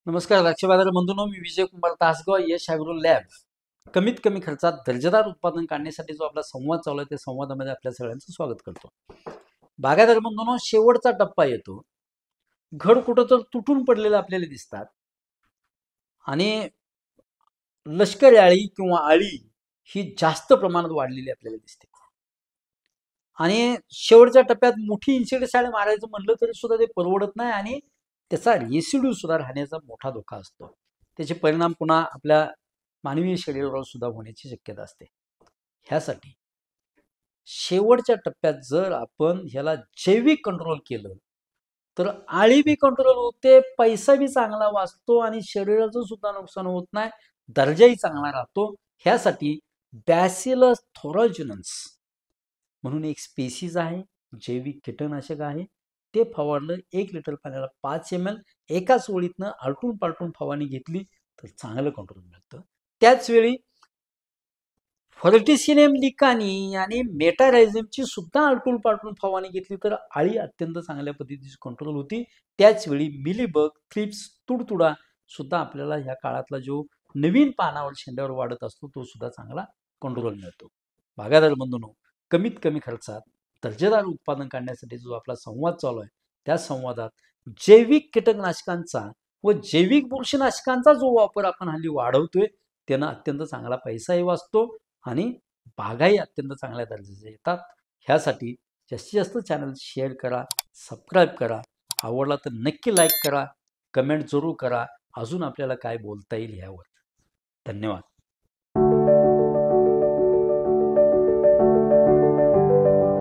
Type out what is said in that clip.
नमस्कार द्राक्ष बाजार बंधूंनो, मी विजय कुमार तासगाव, यश ॲग्रो लॅब. कमीत कमी खर्चात दर्जेदार उत्पादन काढण्यासाठी जो आपला संवाद चालू आहे, त्या संवादामध्ये आपल्या सगळ्यांचं स्वागत करतो. बागायतदार बंधूंनो, शेवटचा टप्पा येतो. घड कुठं तर तुटून पडलेलं आपल्याला दिसतात आणि लष्करी आळी किंवा आळी ही जास्त प्रमाणात वाढलेली आपल्याला दिसते. आणि शेवटच्या टप्प्यात मोठी इन्सेक्टिसाइड मारायचं म्हणलं तरी सुद्धा ते परवडत नाही आणि त्याचा रेसिड्यू सुद्धा राहण्याचा मोठा धोका असतो. त्याचे परिणाम पुन्हा आपल्या मानवी शरीरावर सुद्धा होण्याची शक्यता असते. ह्यासाठी शेवटच्या टप्प्यात जर आपण ह्याला जैविक कंट्रोल केलं तर आळी बी कंट्रोल होते, पैसा बी चांगला वाचतो आणि शरीराचं सुद्धा नुकसान होत नाही, दर्जाही चांगला राहतो. ह्यासाठी बॅसिलस थोराजिनन्स म्हणून एक स्पेसीज आहे, जैविक कीटकनाशक आहे. ते फवारलं 1 लिटर पाण्याला 5 ml एकाच ओळीतनं आलटून पालटून फवारणी घेतली तर चांगलं कंट्रोल मिळतं. त्याचवेळी फर्टिसिनियम लिकानी आणि मेटारायझमची सुद्धा आलटून पालटून फवारणी घेतली तर आळी अत्यंत चांगल्या पद्धतीची कंट्रोल होती. त्याचवेळी मिलीबग, थ्रिप्स, तुडतुडा सुद्धा आपल्याला ह्या काळातला जो नवीन पानावर शेंड्यावर वाढत असतो तो सुद्धा चांगला कंट्रोल मिळतो. बागायतदार बंधूंनो, कमीत कमी खर्चात दर्जेदार उत्पादन काढण्यासाठी जो आपला संवाद चालू आहे, त्या संवादात जैविक कीटकनाशकांचा व जैविक बुरशीनाशकांचा जो वापर आपण हल्ली वाढवतोय त्यानं अत्यंत चांगला पैसाही वाचतो आणि बागाही अत्यंत चांगल्या दर्जाचे येतात. ह्यासाठी जास्तीत जास्त चॅनल शेअर करा, सबस्क्राईब करा, आवडला तर नक्की लाईक करा, कमेंट जरूर करा. अजून आपल्याला काय बोलता येईल ह्यावर. धन्यवाद.